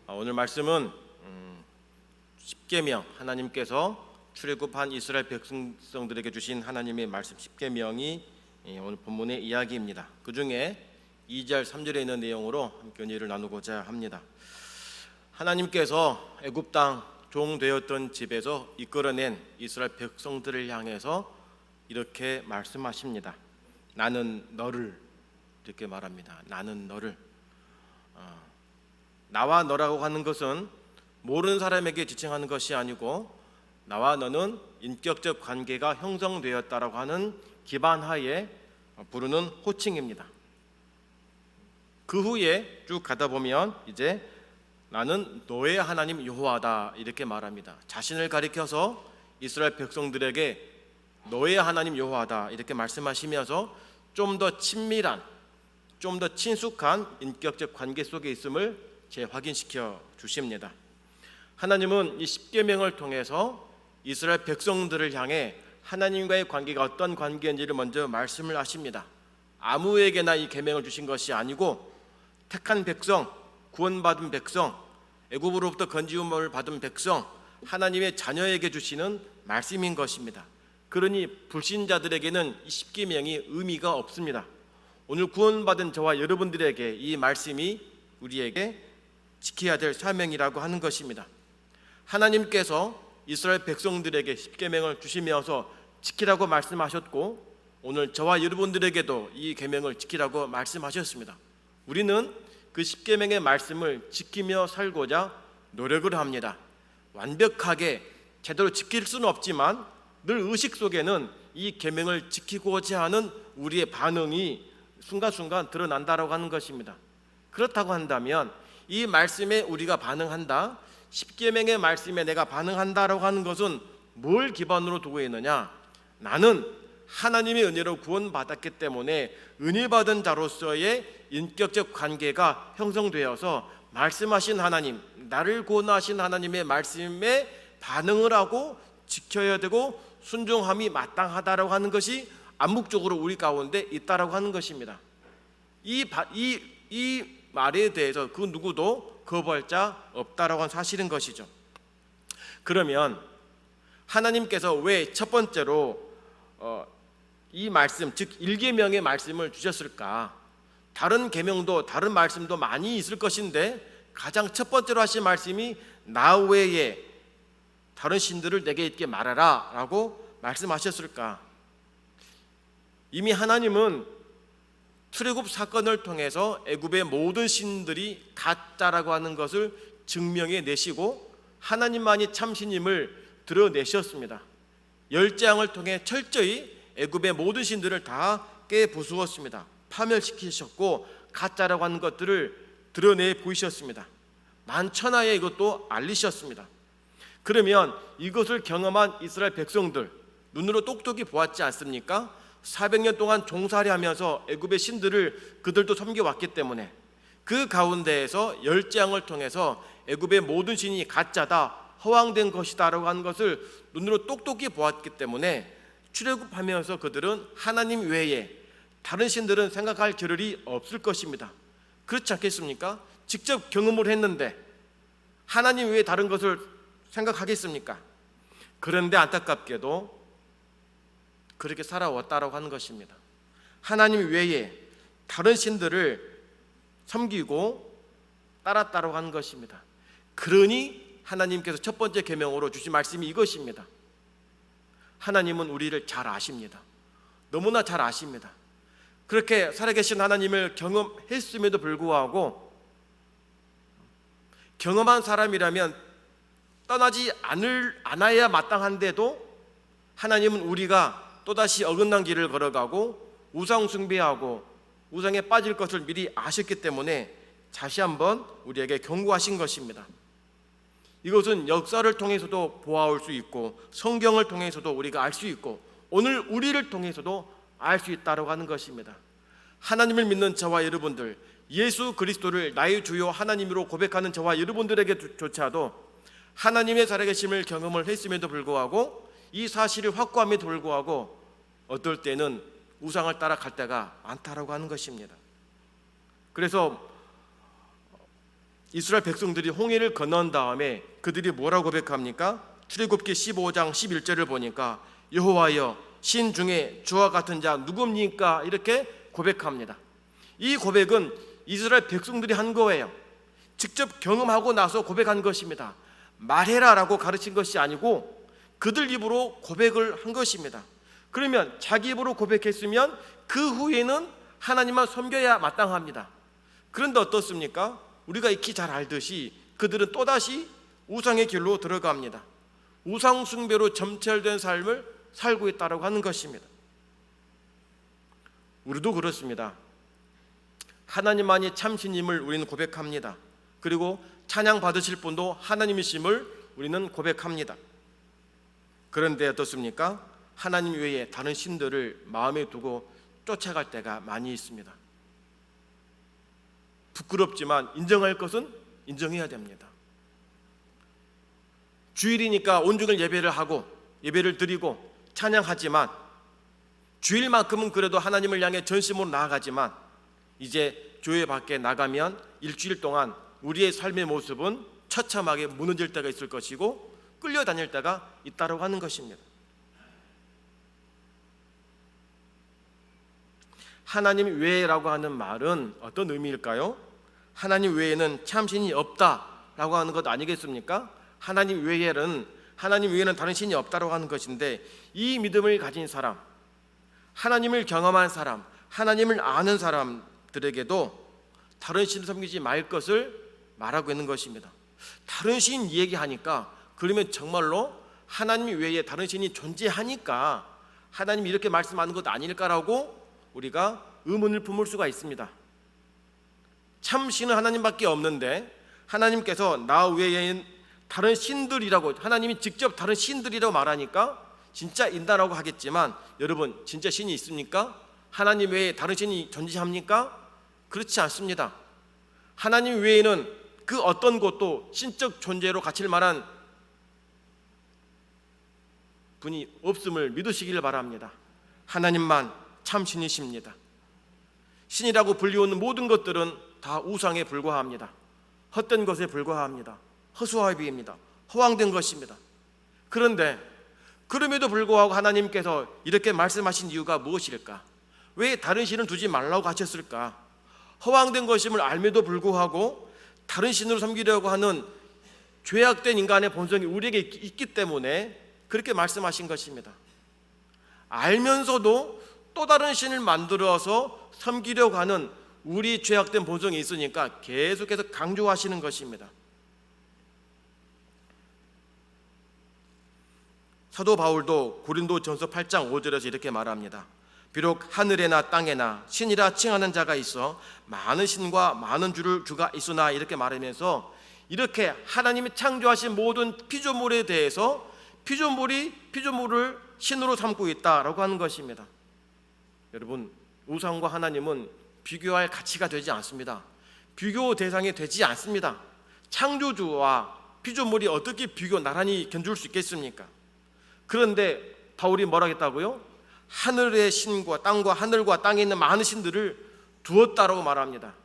오늘 말씀은 십계명, 하나님께서 출애굽한 이스라엘 백성들에게 주신 하나님의 말씀 십계명이 오늘 본문의 이야기입니다. 그 중에 2절 3절에 있는 내용으로 함께 은혜를 나누고자 합니다. 하나님께서 애굽 땅 종 되었던 집에서 이끌어낸 이스라엘 백성들을 향해서 이렇게 말씀하십니다. 나는 너를, 이렇게 말합니다. 나는 너를. 나와 너라고 하는 것은 모르는 사람에게 지칭하는 것이 아니고 나와 너는 인격적 관계가 형성되었다라고 하는 기반 하에 부르는 호칭입니다. 그 후에 쭉 가다 보면 이제 나는 너의 하나님 여호와다 이렇게 말합니다. 자신을 가리켜서 이스라엘 백성들에게 너의 하나님 여호와다 이렇게 말씀하시면서 좀 더 친밀한, 좀 더 친숙한 인격적 관계 속에 있음을 재확인시켜 주십니다. 하나님은 이 십계명을 통해서 이스라엘 백성들을 향해 하나님과의 관계가 어떤 관계인지를 먼저 말씀을 하십니다. 아무에게나 이 계명을 주신 것이 아니고 택한 백성, 구원받은 백성, 애굽으로부터 건지움을 받은 백성, 하나님의 자녀에게 주시는 말씀인 것입니다. 그러니 불신자들에게는 이 십계명이 의미가 없습니다. 오늘 구원받은 저와 여러분들에게 이 말씀이 우리에게 지켜야 될 사명이라고 하는 것입니다. 하나님께서 이스라엘 백성들에게 십계명을 주시면서 지키라고 말씀하셨고 오늘 저와 여러분들에게도 이 계명을 지키라고 말씀하셨습니다. 우리는 그 십계명의 말씀을 지키며 살고자 노력을 합니다. 완벽하게 제대로 지킬 수는 없지만 늘 의식 속에는 이 계명을 지키고자 하는 우리의 반응이 순간순간 드러난다라고 하는 것입니다. 그렇다고 한다면 이 말씀에 우리가 반응한다, 십계명의 말씀에 내가 반응한다라고 하는 것은 뭘 기반으로 두고 있느냐? 나는 하나님의 은혜로 구원받았기 때문에 은혜 받은 자로서의 인격적 관계가 형성되어서 말씀하신 하나님, 나를 구원하신 하나님의 말씀에 반응을 하고 지켜야 되고 순종함이 마땅하다라고 하는 것이 암묵적으로 우리 가운데 있다라고 하는 것입니다. 이 말에 대해서 그 누구도 거부할 자 없다라고 하는 사실인 것이죠. 그러면 하나님께서 왜 첫 번째로 이 말씀, 즉 1계명의 말씀을 주셨을까? 다른 계명도 다른 말씀도 많이 있을 것인데 가장 첫 번째로 하신 말씀이 나 외에 다른 신들을 내게 있게 말하라 라고 말씀하셨을까? 이미 하나님은 출애굽 사건을 통해서 애굽의 모든 신들이 가짜라고 하는 것을 증명해 내시고 하나님만이 참신임을 드러내셨습니다. 열재앙을 통해 철저히 애굽의 모든 신들을 다 깨부수었습니다. 파멸시키셨고 가짜라고 하는 것들을 드러내 보이셨습니다. 만천하에 이것도 알리셨습니다. 그러면 이것을 경험한 이스라엘 백성들 눈으로 똑똑히 보았지 않습니까? 400년 동안 종살이 하면서 애굽의 신들을 그들도 섬겨왔기 때문에 그 가운데에서 열재앙을 통해서 애굽의 모든 신이 가짜다, 허황된 것이다 라고 하는 것을 눈으로 똑똑히 보았기 때문에 출애굽하면서 그들은 하나님 외에 다른 신들은 생각할 겨를이 없을 것입니다. 그렇지 않겠습니까? 직접 경험을 했는데 하나님 외에 다른 것을 생각하겠습니까? 그런데 안타깝게도 그렇게 살아왔다라고 하는 것입니다. 하나님 외에 다른 신들을 섬기고 따랐다라고 하는 것입니다. 그러니 하나님께서 첫 번째 계명으로 주신 말씀이 이것입니다. 하나님은 우리를 잘 아십니다. 너무나 잘 아십니다. 그렇게 살아계신 하나님을 경험했음에도 불구하고 경험한 사람이라면 떠나지 않아야 마땅한데도 하나님은 우리가 또다시 어긋난 길을 걸어가고 우상 숭배하고 우상에 빠질 것을 미리 아셨기 때문에 다시 한번 우리에게 경고하신 것입니다. 이것은 역사를 통해서도 보아올 수 있고 성경을 통해서도 우리가 알 수 있고 오늘 우리를 통해서도 알 수 있다고 하는 것입니다. 하나님을 믿는 저와 여러분들, 예수 그리스도를 나의 주요 하나님으로 고백하는 저와 여러분들에게조차도 하나님의 살아계심을 경험을 했음에도 불구하고 이 사실을 확고함에도 불구하고 어떨 때는 우상을 따라갈 때가 많다라고 하는 것입니다. 그래서 이스라엘 백성들이 홍해를 건넌 다음에 그들이 뭐라고 고백합니까? 출애굽기 15장 11절을 보니까 여호와여 신 중에 주와 같은 자 누굽니까? 이렇게 고백합니다. 이 고백은 이스라엘 백성들이 한 거예요. 직접 경험하고 나서 고백한 것입니다. 말해라라고 가르친 것이 아니고 그들 입으로 고백을 한 것입니다. 그러면 자기 입으로 고백했으면 그 후에는 하나님만 섬겨야 마땅합니다. 그런데 어떻습니까? 우리가 익히 잘 알듯이 그들은 또다시 우상의 길로 들어갑니다. 우상 숭배로 점철된 삶을 살고 있다고 하는 것입니다. 우리도 그렇습니다. 하나님만이 참신임을 우리는 고백합니다. 그리고 찬양 받으실 분도 하나님이심을 우리는 고백합니다. 그런데 어떻습니까? 하나님 외에 다른 신들을 마음에 두고 쫓아갈 때가 많이 있습니다. 부끄럽지만 인정할 것은 인정해야 됩니다. 주일이니까 온종일 예배를 하고 예배를 드리고 찬양하지만 주일만큼은 그래도 하나님을 향해 전심으로 나아가지만 이제 교회 밖에 나가면 일주일 동안 우리의 삶의 모습은 처참하게 무너질 때가 있을 것이고 끌려다닐 때가 있다고 하는 것입니다. 하나님 외라고 하는 말은 어떤 의미일까요? 하나님 외에는 참신이 없다라고 하는 것 아니겠습니까? 하나님 외에는 다른 신이 없다고 하는 것인데 이 믿음을 가진 사람, 하나님을 경험한 사람, 하나님을 아는 사람들에게도 다른 신을 섬기지 말 것을 말하고 있는 것입니다. 다른 신 얘기하니까 그러면 정말로 하나님 외에 다른 신이 존재하니까 하나님이 이렇게 말씀하는 것 아닐까라고 우리가 의문을 품을 수가 있습니다. 참 신은 하나님밖에 없는데 하나님께서 나 외에는 다른 신들이라고, 하나님이 직접 다른 신들이라고 말하니까 진짜 있다라고 하겠지만 여러분, 진짜 신이 있습니까? 하나님 외에 다른 신이 존재합니까? 그렇지 않습니다. 하나님 외에는 그 어떤 것도 신적 존재로 가칠 만한 분이 없음을 믿으시길 바랍니다. 하나님만 참 신이십니다. 신이라고 불리우는 모든 것들은 다 우상에 불과합니다. 헛된 것에 불과합니다. 허수아비입니다. 허황된 것입니다. 그런데 그럼에도 불구하고 하나님께서 이렇게 말씀하신 이유가 무엇일까? 왜 다른 신을 두지 말라고 하셨을까? 허황된 것임을 알면도 불구하고 다른 신으로 섬기려고 하는 죄악된 인간의 본성이 우리에게 있기 때문에 그렇게 말씀하신 것입니다. 알면서도 또 다른 신을 만들어서 섬기려고 하는 우리 죄악된 본성이 있으니까 계속해서 강조하시는 것입니다. 사도 바울도 고린도전서 8장 5절에서 이렇게 말합니다. 비록 하늘에나 땅에나 신이라 칭하는 자가 있어 많은 신과 많은 주가 있으나, 이렇게 말하면서 이렇게 하나님이 창조하신 모든 피조물에 대해서 피조물을 신으로 삼고 있다라고 하는 것입니다. 여러분, 우상과 하나님은 비교할 가치가 되지 않습니다. 비교 대상이 되지 않습니다. 창조주와 피조물이 어떻게 나란히 견줄 수 있겠습니까? 그런데 바울이 뭐라 했다고요? 하늘의 신과 땅과 하늘과 땅에 있는 많은 신들을 두었다라고 말합니다.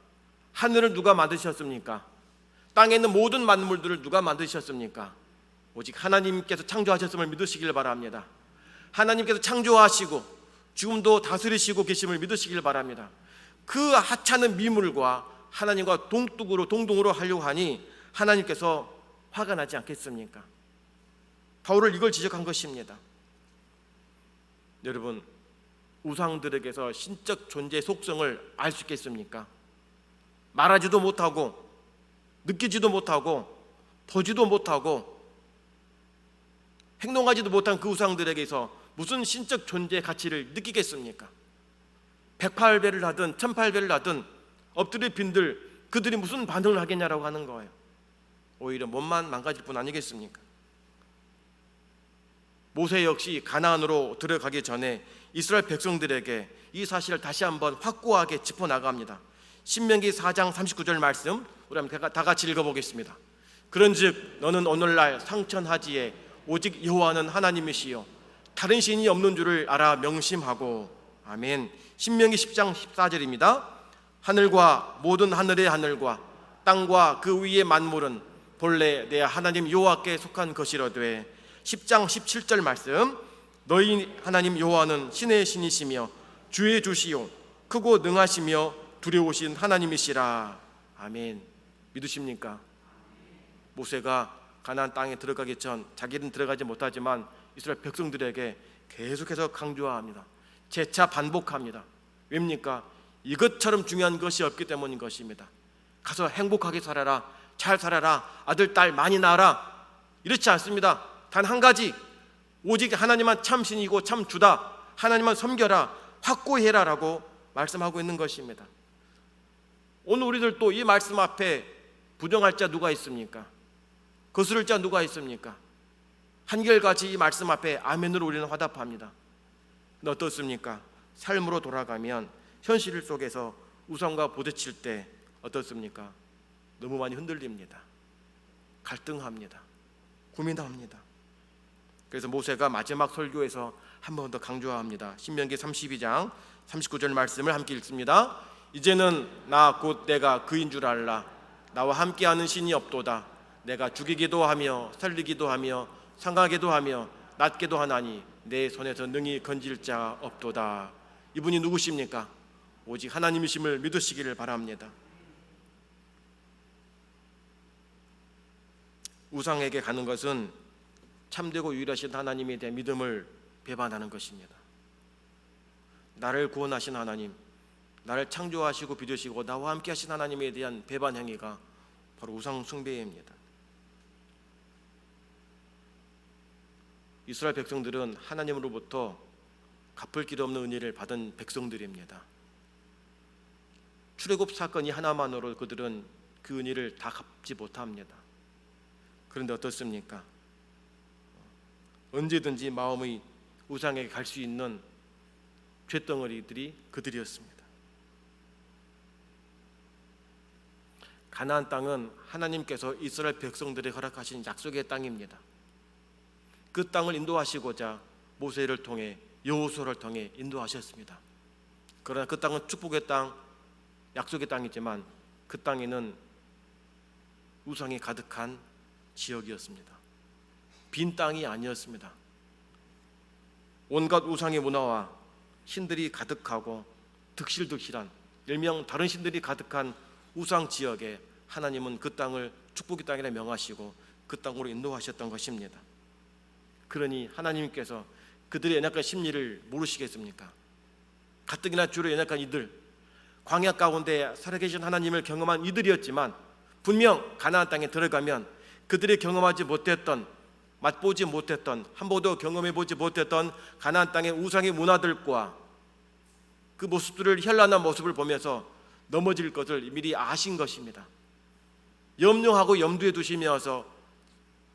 하늘을 누가 만드셨습니까? 땅에 있는 모든 만물들을 누가 만드셨습니까? 오직 하나님께서 창조하셨음을 믿으시길 바랍니다. 하나님께서 창조하시고 지금도 다스리시고 계심을 믿으시길 바랍니다. 그 하찮은 미물과 하나님과 동등으로 하려고 하니 하나님께서 화가 나지 않겠습니까? 바울은 이걸 지적한 것입니다. 여러분, 우상들에게서 신적 존재의 속성을 알 수 있겠습니까? 말하지도 못하고 느끼지도 못하고 보지도 못하고 행동하지도 못한 그 우상들에게서 무슨 신적 존재의 가치를 느끼겠습니까? 108배를 하든 1008배를 하든 엎드려 빈들 그들이 무슨 반응을 하겠냐라고 하는 거예요. 오히려 몸만 망가질 뿐 아니겠습니까? 모세 역시 가나안으로 들어가기 전에 이스라엘 백성들에게 이 사실을 다시 한번 확고하게 짚어나갑니다. 신명기 4장 39절 말씀 우리 한번 다 같이 읽어보겠습니다. 그런즉 너는 오늘날 상천하지에 오직 여호와는 하나님이시요 다른 신이 없는 줄을 알아 명심하고. 아멘. 신명기 10장 14절입니다. 하늘과 모든 하늘의 하늘과 땅과 그 위의 만물은 본래 내 하나님 여호와께 속한 것이로되 10장 17절 말씀 너희 하나님 여호와는 신의 신이시며 주의 주시요 크고 능하시며 두려우신 하나님이시라. 아멘. 믿으십니까? 모세가 가나안 땅에 들어가기 전 자기는 들어가지 못하지만 이스라엘 백성들에게 계속해서 강조합니다. 재차 반복합니다. 왜입니까? 이것처럼 중요한 것이 없기 때문인 것입니다. 가서 행복하게 살아라, 잘 살아라, 아들 딸 많이 낳아라, 이렇지 않습니다. 단 한 가지, 오직 하나님만 참 신이고 참 주다, 하나님만 섬겨라, 확고히 해라라고 말씀하고 있는 것입니다. 오늘 우리들도 이 말씀 앞에 부정할 자 누가 있습니까? 거스를 자 누가 있습니까? 한결같이 이 말씀 앞에 아멘으로 우리는 화답합니다. 근데 어떻습니까? 삶으로 돌아가면 현실 속에서 우상과 부딪힐 때 어떻습니까? 너무 많이 흔들립니다. 갈등합니다. 고민합니다. 그래서 모세가 마지막 설교에서 한 번 더 강조합니다. 신명기 32장 39절 말씀을 함께 읽습니다. 이제는 나 곧 내가 그인 줄 알라. 나와 함께하는 신이 없도다. 내가 죽이기도 하며 살리기도 하며 상하게도 하며 낫게도 하나니 내 손에서 능히 건질 자 없도다. 이분이 누구십니까? 오직 하나님이심을 믿으시기를 바랍니다. 우상에게 가는 것은 참되고 유일하신 하나님에 대한 믿음을 배반하는 것입니다. 나를 구원하신 하나님, 나를 창조하시고 빚으시고 나와 함께 하신 하나님에 대한 배반 행위가 바로 우상 숭배입니다. 이스라엘 백성들은 하나님으로부터 갚을 길 없는 은혜를 받은 백성들입니다. 출애굽 사건이 하나만으로 그들은 그 은혜를 다 갚지 못합니다. 그런데 어떻습니까? 언제든지 마음의 우상에게 갈 수 있는 쇳덩어리들이 그들이었습니다. 가나안 땅은 하나님께서 이스라엘 백성들에게 허락하신 약속의 땅입니다. 그 땅을 인도하시고자 모세를 통해 여호수아를 통해 인도하셨습니다. 그러나 그 땅은 축복의 땅, 약속의 땅이지만 그 땅에는 우상이 가득한 지역이었습니다. 빈 땅이 아니었습니다. 온갖 우상의 문화와 신들이 가득하고 득실득실한 일명 다른 신들이 가득한 우상 지역에 하나님은 그 땅을 축복의 땅이라 명하시고 그 땅으로 인도하셨던 것입니다. 그러니 하나님께서 그들의 연약한 심리를 모르시겠습니까? 가뜩이나 주로 연약한 이들, 광야 가운데 살아계신 하나님을 경험한 이들이었지만 분명 가나안 땅에 들어가면 그들이 경험하지 못했던, 맛보지 못했던, 한 번도 경험해보지 못했던 가나안 땅의 우상의 문화들과 그 모습들을, 현란한 모습을 보면서 넘어질 것을 미리 아신 것입니다. 염려하고 염두에 두시면서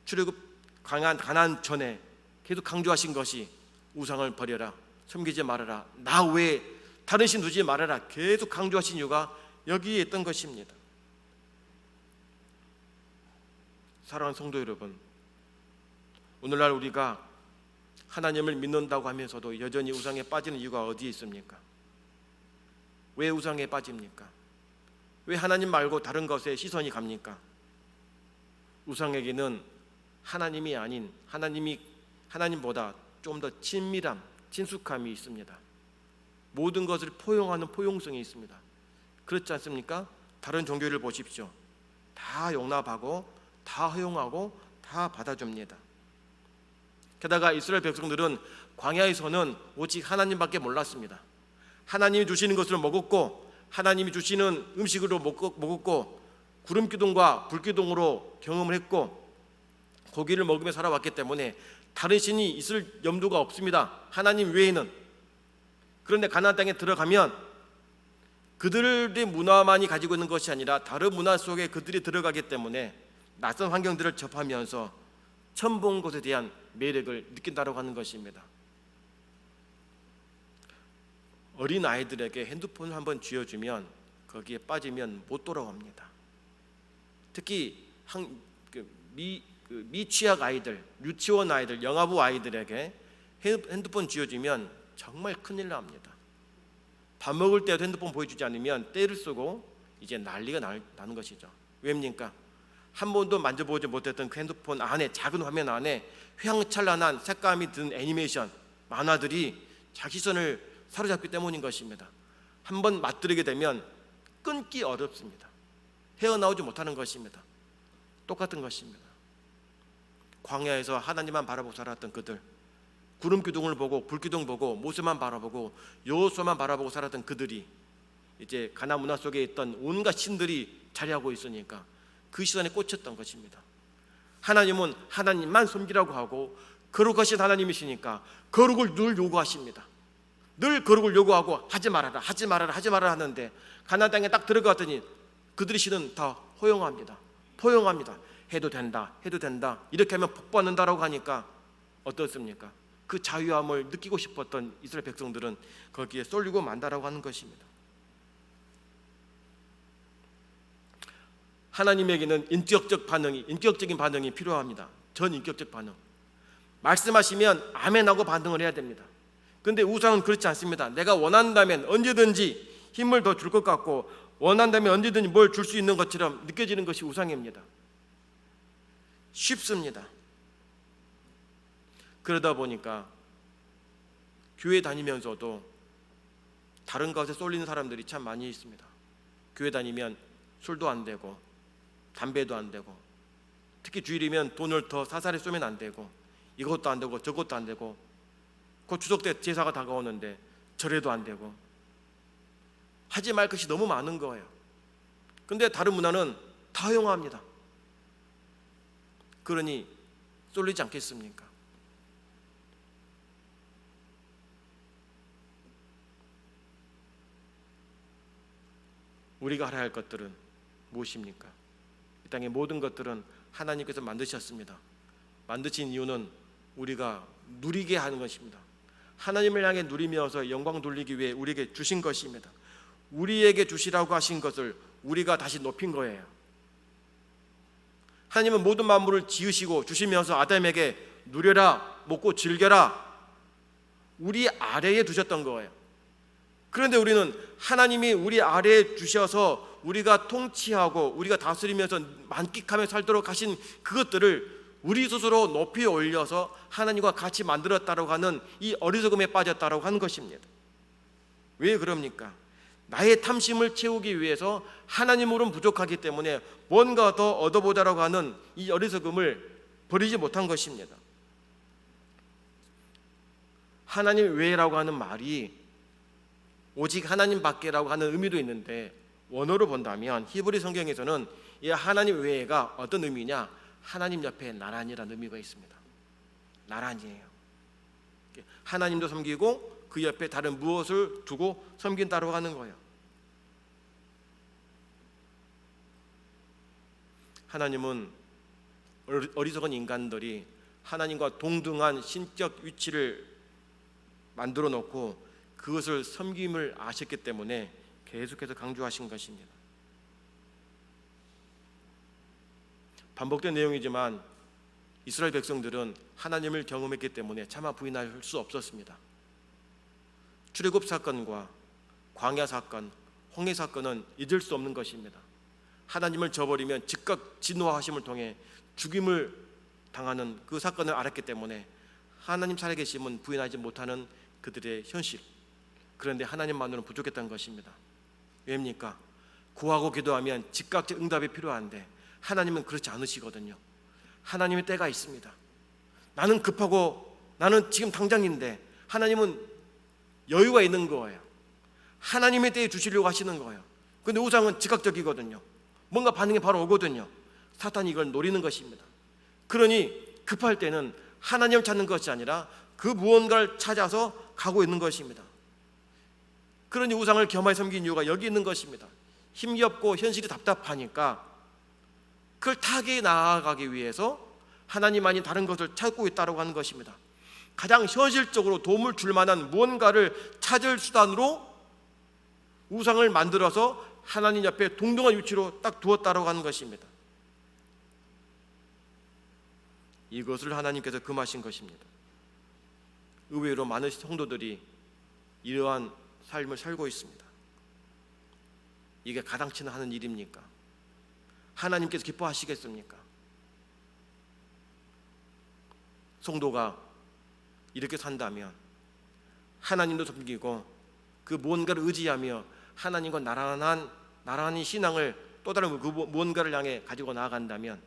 출애굽 가나안 전에 계속 강조하신 것이 우상을 버려라, 섬기지 말아라, 나 외에 다른 신 두지 말아라, 계속 강조하신 이유가 여기에 있던 것입니다. 사랑하는 성도 여러분, 오늘날 우리가 하나님을 믿는다고 하면서도 여전히 우상에 빠지는 이유가 어디에 있습니까? 왜 우상에 빠집니까? 왜 하나님 말고 다른 것에 시선이 갑니까? 우상에게는 하나님이 아닌 하나님보다 좀 더 친밀함, 친숙함이 있습니다. 모든 것을 포용하는 포용성이 있습니다. 그렇지 않습니까? 다른 종교를 보십시오. 다 용납하고 다 허용하고 다 받아줍니다. 게다가 이스라엘 백성들은 광야에서는 오직 하나님밖에 몰랐습니다. 하나님이 주시는 것을 먹었고 하나님이 주시는 음식으로 먹었고 구름기둥과 불기둥으로 경험을 했고 고기를 먹으며 살아왔기 때문에 다른 신이 있을 염두가 없습니다. 하나님 외에는. 그런데 가나안 땅에 들어가면 그들의 문화만이 가지고 있는 것이 아니라 다른 문화 속에 그들이 들어가기 때문에 낯선 환경들을 접하면서 처음 본 것에 대한 매력을 느낀다고 하는 것입니다. 어린 아이들에게 핸드폰을 한번 쥐어주면 거기에 빠지면 못 돌아옵니다. 특히 미취학 아이들, 유치원 아이들, 영아부 아이들에게 핸드폰 쥐어주면 정말 큰일 납니다. 밥 먹을 때도 핸드폰 보여주지 않으면 떼를 쓰고 이제 난리가 나는 것이죠. 왜입니까? 한 번도 만져보지 못했던 그 핸드폰 안에, 작은 화면 안에 휘황찬란한 색감이 든 애니메이션 만화들이 자기 시선을 사로잡기 때문인 것입니다. 한번 맛들게 되면 끊기 어렵습니다. 헤어나오지 못하는 것입니다. 똑같은 것입니다. 광야에서 하나님만 바라보고 살았던 그들, 구름 기둥을 보고 불기둥 보고 모세만 바라보고 여호수아만 바라보고 살았던 그들이 이제 가나안 문화 속에 있던 온갖 신들이 자리하고 있으니까 그 시선에 꽂혔던 것입니다. 하나님은 하나님만 섬기라고 하고 거룩하신 하나님이시니까 거룩을 늘 요구하십니다. 늘 거룩을 요구하고 하지 말아라 하지 말아라 하지 말아라 하는데 가나안 땅에 딱 들어갔더니 그들의 신은 다 허용합니다. 포용합니다. 해도 된다 해도 된다, 이렇게 하면 복 받는다라고 하니까 어떻습니까? 그 자유함을 느끼고 싶었던 이스라엘 백성들은 거기에 쏠리고 만다라고 하는 것입니다. 하나님에게는 인격적인 반응이 필요합니다. 전인격적 반응. 말씀하시면 아멘하고 반응을 해야 됩니다. 그런데 우상은 그렇지 않습니다. 내가 원한다면 언제든지 힘을 더 줄 것 같고 원한다면 언제든지 뭘 줄 수 있는 것처럼 느껴지는 것이 우상입니다. 쉽습니다. 그러다 보니까 교회 다니면서도 다른 것에 쏠리는 사람들이 참 많이 있습니다. 교회 다니면 술도 안 되고 담배도 안 되고 특히 주일이면 돈을 더 사살에 쏘면 안 되고 이것도 안 되고 저것도 안 되고 곧 추석 때 제사가 다가오는데 절에도 안 되고 하지 말 것이 너무 많은 거예요. 근데 다른 문화는 다 허용합니다. 그러니 쏠리지 않겠습니까? 우리가 알아야 할 것들은 무엇입니까? 이 땅의 모든 것들은 하나님께서 만드셨습니다. 만드신 이유는 우리가 누리게 하는 것입니다. 하나님을 향해 누리면서 영광 돌리기 위해 우리에게 주신 것입니다. 우리에게 주시라고 하신 것을 우리가 다시 높인 거예요. 하나님은 모든 만물을 지으시고 주시면서 아담에게 누려라, 먹고 즐겨라, 우리 아래에 두셨던 거예요. 그런데 우리는 하나님이 우리 아래에 주셔서 우리가 통치하고 우리가 다스리면서 만끽하며 살도록 하신 그것들을 우리 스스로 높이 올려서 하나님과 같이 만들었다고 하는 이 어리석음에 빠졌다고 하는 것입니다. 왜 그럽니까? 나의 탐심을 채우기 위해서 하나님으로는 부족하기 때문에 뭔가 더 얻어보자라고 하는 이 어리석음을 버리지 못한 것입니다. 하나님 외라고 하는 말이 오직 하나님 밖에라고 하는 의미도 있는데 원어로 본다면 히브리 성경에서는 이 하나님 외가 어떤 의미냐? 하나님 옆에 나란히라는 의미가 있습니다. 나란히예요. 하나님도 섬기고 그 옆에 다른 무엇을 두고 섬긴다고 하는 거예요. 하나님은 어리석은 인간들이 하나님과 동등한 신적 위치를 만들어 놓고 그것을 섬김을 아셨기 때문에 계속해서 강조하신 것입니다. 반복된 내용이지만 이스라엘 백성들은 하나님을 경험했기 때문에 차마 부인할 수 없었습니다. 출애굽 사건과 광야 사건, 홍해 사건은 잊을 수 없는 것입니다. 하나님을 저버리면 즉각 진노하심을 통해 죽임을 당하는 그 사건을 알았기 때문에 하나님 살아계심은 부인하지 못하는 그들의 현실. 그런데 하나님만으로는 부족했던 것입니다. 왜입니까? 구하고 기도하면 즉각적 응답이 필요한데 하나님은 그렇지 않으시거든요. 하나님의 때가 있습니다. 나는 급하고 나는 지금 당장인데 하나님은 여유가 있는 거예요. 하나님의 때에 주시려고 하시는 거예요. 그런데 우상은 즉각적이거든요. 뭔가 반응이 바로 오거든요. 사탄이 이걸 노리는 것입니다. 그러니 급할 때는 하나님을 찾는 것이 아니라 그 무언가를 찾아서 가고 있는 것입니다. 그러니 우상을 겸하여 섬긴 이유가 여기 있는 것입니다. 힘겹고 현실이 답답하니까 그걸 타게 나아가기 위해서 하나님 아닌 다른 것을 찾고 있다고 하는 것입니다. 가장 현실적으로 도움을 줄 만한 무언가를 찾을 수단으로 우상을 만들어서 하나님 옆에 동등한 위치로 딱 두었다고 하는 것입니다. 이것을 하나님께서 금하신 것입니다. 의외로 많은 성도들이 이러한 삶을 살고 있습니다. 이게 가당치나 하는 일입니까? 하나님께서 기뻐하시겠습니까? 성도가 이렇게 산다면 하나님도 섬기고 그 무언가를 의지하며 하나님과 나란히 신앙을 또 다른 그 무언가를 향해 가지고 나아간다면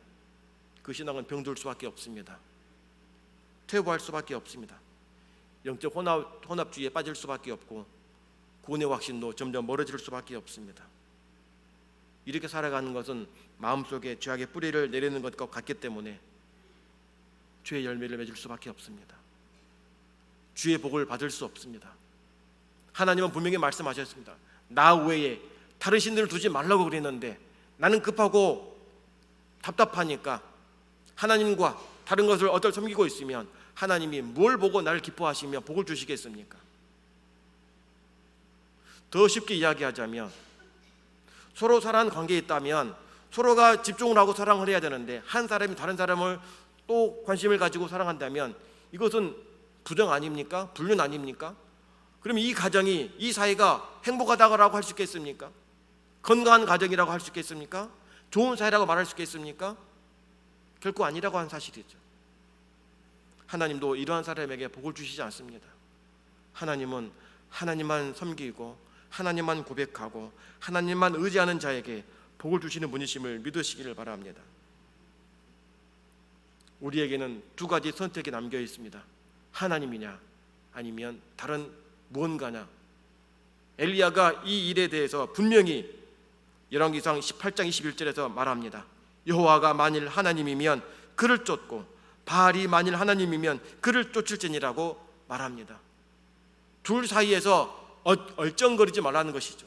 그 신앙은 병들 수밖에 없습니다. 퇴보할 수밖에 없습니다. 영적 혼합주의에 빠질 수밖에 없고 구원의 확신도 점점 멀어질 수밖에 없습니다. 이렇게 살아가는 것은 마음속에 죄악의 뿌리를 내리는 것과 같기 때문에 죄의 열매를 맺을 수밖에 없습니다. 주의 복을 받을 수 없습니다. 하나님은 분명히 말씀하셨습니다. 나 외에 다른 신들을 두지 말라고 그랬는데 나는 급하고 답답하니까 하나님과 다른 것을 어떨 섬기고 있으면 하나님이 뭘 보고 나를 기뻐하시며 복을 주시겠습니까? 더 쉽게 이야기하자면 서로 사랑하는 관계에 있다면 서로가 집중을 하고 사랑을 해야 되는데 한 사람이 다른 사람을 또 관심을 가지고 사랑한다면 이것은 부정 아닙니까? 불륜 아닙니까? 그럼 이 가정이, 이 사회가 행복하다고 할 수 있겠습니까? 건강한 가정이라고 할 수 있겠습니까? 좋은 사회라고 말할 수 있겠습니까? 결코 아니라고 하는 사실이죠. 하나님도 이러한 사람에게 복을 주시지 않습니다. 하나님은 하나님만 섬기고 하나님만 고백하고 하나님만 의지하는 자에게 복을 주시는 분이심을 믿으시기를 바랍니다. 우리에게는 두 가지 선택이 남겨 있습니다. 하나님이냐 아니면 다른 무언가냐. 엘리야가 이 일에 대해서 분명히 열왕기상 18장 21절에서 말합니다. 여호와가 만일 하나님이면 그를 쫓고 바알이 만일 하나님이면 그를 쫓을지니라고 말합니다. 둘 사이에서 얼쩡거리지 말라는 것이죠.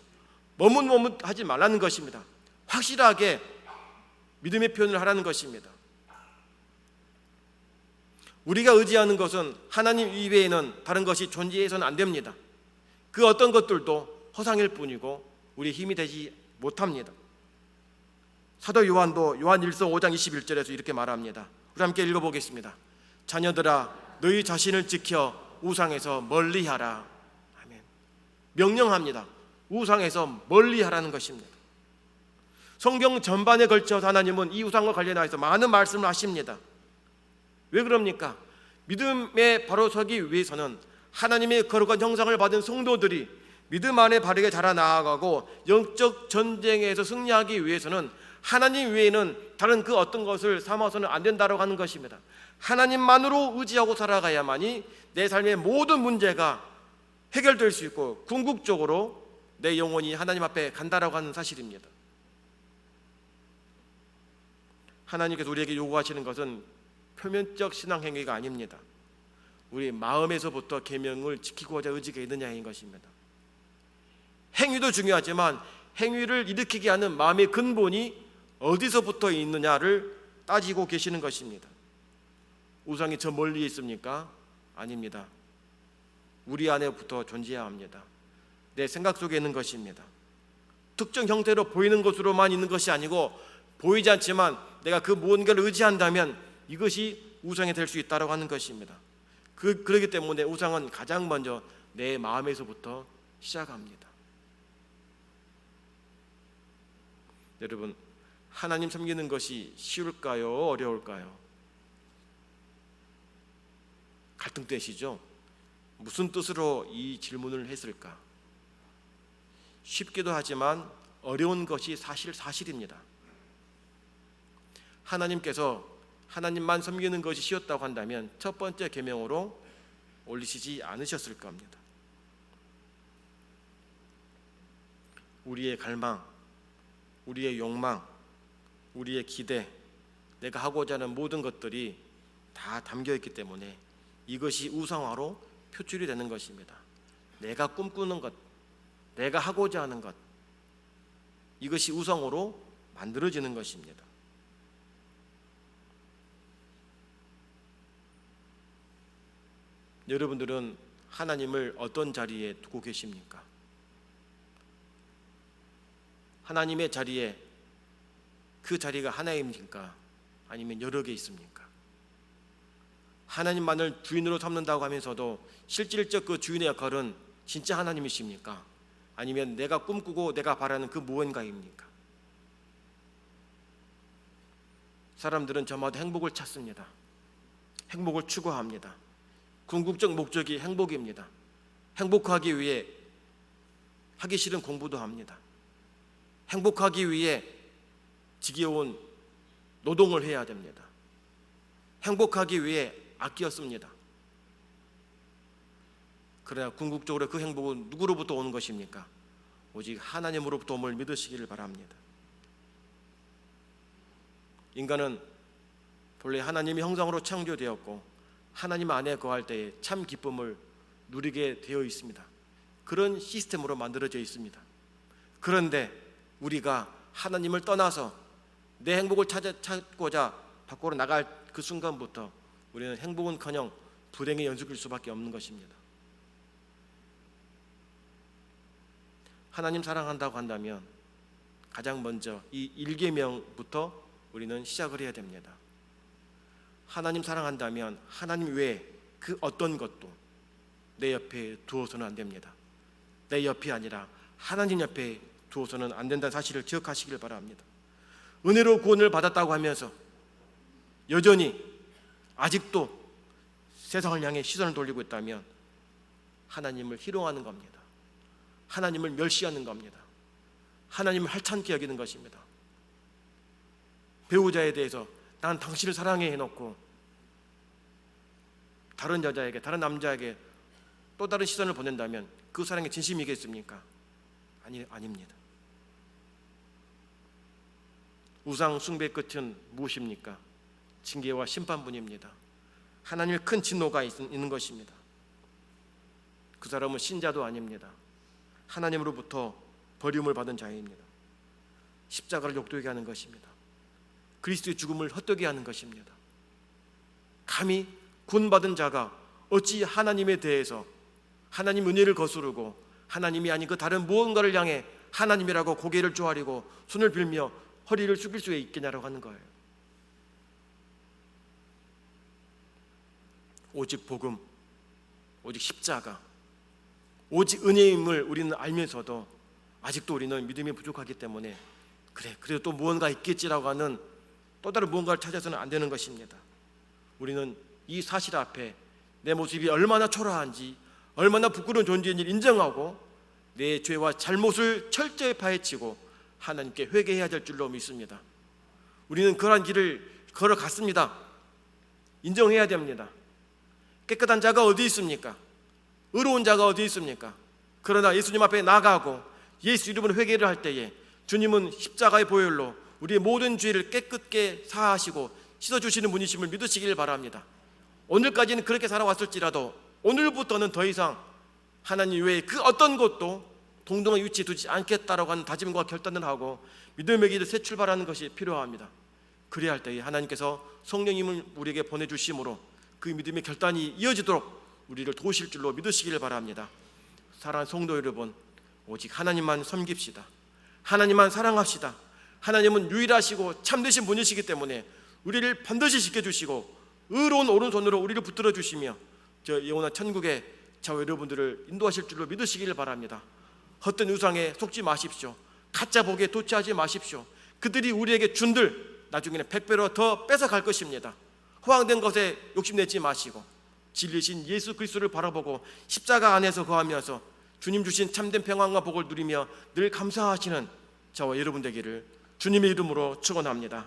머뭇머뭇하지 말라는 것입니다. 확실하게 믿음의 표현을 하라는 것입니다. 우리가 의지하는 것은 하나님 이외에는 다른 것이 존재해서는 안 됩니다. 그 어떤 것들도 허상일 뿐이고 우리의 힘이 되지 못합니다. 사도 요한도 요한일서 5장 21절에서 이렇게 말합니다. 우리 함께 읽어보겠습니다. 자녀들아 너희 자신을 지켜 우상에서 멀리하라. 아멘. 명령합니다. 우상에서 멀리하라는 것입니다. 성경 전반에 걸쳐서 하나님은 이 우상과 관련해서 많은 말씀을 하십니다. 왜 그럽니까? 믿음에 바로 서기 위해서는 하나님의 거룩한 형상을 받은 성도들이 믿음 안에 바르게 자라나아가고 영적 전쟁에서 승리하기 위해서는 하나님 외에는 다른 그 어떤 것을 삼아서는 안 된다고 하는 것입니다. 하나님만으로 의지하고 살아가야만이 내 삶의 모든 문제가 해결될 수 있고 궁극적으로 내 영혼이 하나님 앞에 간다라고 하는 사실입니다. 하나님께서 우리에게 요구하시는 것은 표면적 신앙 행위가 아닙니다. 우리 마음에서부터 계명을 지키고자 의지가 있느냐인 것입니다. 행위도 중요하지만 행위를 일으키게 하는 마음의 근본이 어디서부터 있느냐를 따지고 계시는 것입니다. 우상이 저 멀리 있습니까? 아닙니다. 우리 안에부터 존재해야 합니다. 내 생각 속에 있는 것입니다. 특정 형태로 보이는 것으로만 있는 것이 아니고 보이지 않지만 내가 그 무언가를 의지한다면 이것이 우상이 될 수 있다고 하는 것입니다. 그렇기 때문에 우상은 가장 먼저 내 마음에서부터 시작합니다. 여러분, 하나님 섬기는 것이 쉬울까요? 어려울까요? 갈등되시죠? 무슨 뜻으로 이 질문을 했을까? 쉽기도 하지만 어려운 것이 사실입니다. 하나님께서 하나님만 섬기는 것이 쉬웠다고 한다면 첫 번째 계명으로 올리시지 않으셨을 겁니다. 우리의 갈망, 우리의 욕망, 우리의 기대, 내가 하고자 하는 모든 것들이 다 담겨 있기 때문에 이것이 우상화로 표출이 되는 것입니다. 내가 꿈꾸는 것, 내가 하고자 하는 것, 이것이 우상으로 만들어지는 것입니다. 여러분들은 하나님을 어떤 자리에 두고 계십니까? 하나님의 자리에 그 자리가 하나입니까? 아니면 여러 개 있습니까? 하나님만을 주인으로 삼는다고 하면서도 실질적 그 주인의 역할은 진짜 하나님이십니까? 아니면 내가 꿈꾸고 내가 바라는 그 무언가입니까? 사람들은 저마다 행복을 찾습니다. 행복을 추구합니다. 궁극적 목적이 행복입니다. 행복하기 위해 하기 싫은 공부도 합니다. 행복하기 위해 지겨운 노동을 해야 됩니다. 행복하기 위해 아껴 씁니다. 그러나 궁극적으로 그 행복은 누구로부터 오는 것입니까? 오직 하나님으로부터 옴을 믿으시기를 바랍니다. 인간은 본래 하나님의 형상으로 창조되었고 하나님 안에 거할 때에 참 기쁨을 누리게 되어 있습니다. 그런 시스템으로 만들어져 있습니다. 그런데 우리가 하나님을 떠나서 내 행복을 찾고자 밖으로 나갈 그 순간부터 우리는 행복은커녕 불행의 연속일 수밖에 없는 것입니다. 하나님 사랑한다고 한다면 가장 먼저 이 1계명부터 우리는 시작을 해야 됩니다. 하나님 사랑한다면 하나님 외에 그 어떤 것도 내 옆에 두어서는 안 됩니다. 내 옆이 아니라 하나님 옆에 두어서는 안 된다는 사실을 기억하시길 바랍니다. 은혜로 구원을 받았다고 하면서 여전히 아직도 세상을 향해 시선을 돌리고 있다면 하나님을 희롱하는 겁니다. 하나님을 멸시하는 겁니다. 하나님을 하찮게 여기는 것입니다. 배우자에 대해서 난 당신을 사랑해 해놓고 다른 여자에게, 다른 남자에게 또 다른 시선을 보낸다면 그 사랑의 진심이겠습니까? 아닙니다. 우상 숭배 끝은 무엇입니까? 징계와 심판뿐입니다. 하나님의 큰 진노가 있는 것입니다. 그 사람은 신자도 아닙니다. 하나님으로부터 버림을 받은 자입니다. 십자가를 욕되게 하는 것입니다. 그리스도의 죽음을 헛되게 하는 것입니다. 감히 구원받은 자가 어찌 하나님에 대해서 하나님 은혜를 거스르고 하나님이 아닌 그 다른 무언가를 향해 하나님이라고 고개를 조아리고 손을 빌며 허리를 숙일 수 있겠냐라고 하는 거예요. 오직 복음, 오직 십자가, 오직 은혜임을 우리는 알면서도 아직도 우리는 믿음이 부족하기 때문에 그래도 또 무언가 있겠지라고 하는 또 다른 무언가를 찾아서는 안 되는 것입니다. 우리는 이 사실 앞에 내 모습이 얼마나 초라한지, 얼마나 부끄러운 존재인지를 인정하고 내 죄와 잘못을 철저히 파헤치고 하나님께 회개해야 될 줄로 믿습니다. 우리는 그러한 길을 걸어갔습니다. 인정해야 됩니다. 깨끗한 자가 어디 있습니까? 의로운 자가 어디 있습니까? 그러나 예수님 앞에 나가고 예수 이름으로 회개를 할 때에 주님은 십자가의 보혈로 우리의 모든 죄를 깨끗게 사하시고 씻어주시는 분이심을 믿으시길 바랍니다. 오늘까지는 그렇게 살아왔을지라도 오늘부터는 더 이상 하나님 외에 그 어떤 것도 동등한 위치에 두지 않겠다라고 하는 다짐과 결단을 하고 믿음의 길을 새 출발하는 것이 필요합니다. 그래야 할 때에 하나님께서 성령님을 우리에게 보내주심으로 그 믿음의 결단이 이어지도록 우리를 도우실 줄로 믿으시길 바랍니다. 사랑하는 성도 여러분, 오직 하나님만 섬깁시다. 하나님만 사랑합시다. 하나님은 유일하시고 참되신 분이시기 때문에 우리를 반드시 지켜주시고 의로운 오른손으로 우리를 붙들어 주시며 저 영원한 천국에 저와 여러분들을 인도하실 줄로 믿으시길 바랍니다. 헛된 우상에 속지 마십시오. 가짜 복에 도취하지 마십시오. 그들이 우리에게 준들 나중에는 100배로 더 뺏어갈 것입니다. 허황된 것에 욕심내지 마시고 진리신 예수 그리스도를 바라보고 십자가 안에서 거하면서 주님 주신 참된 평안과 복을 누리며 늘 감사하시는 저와 여러분 되기를 주님의 이름으로 축원합니다.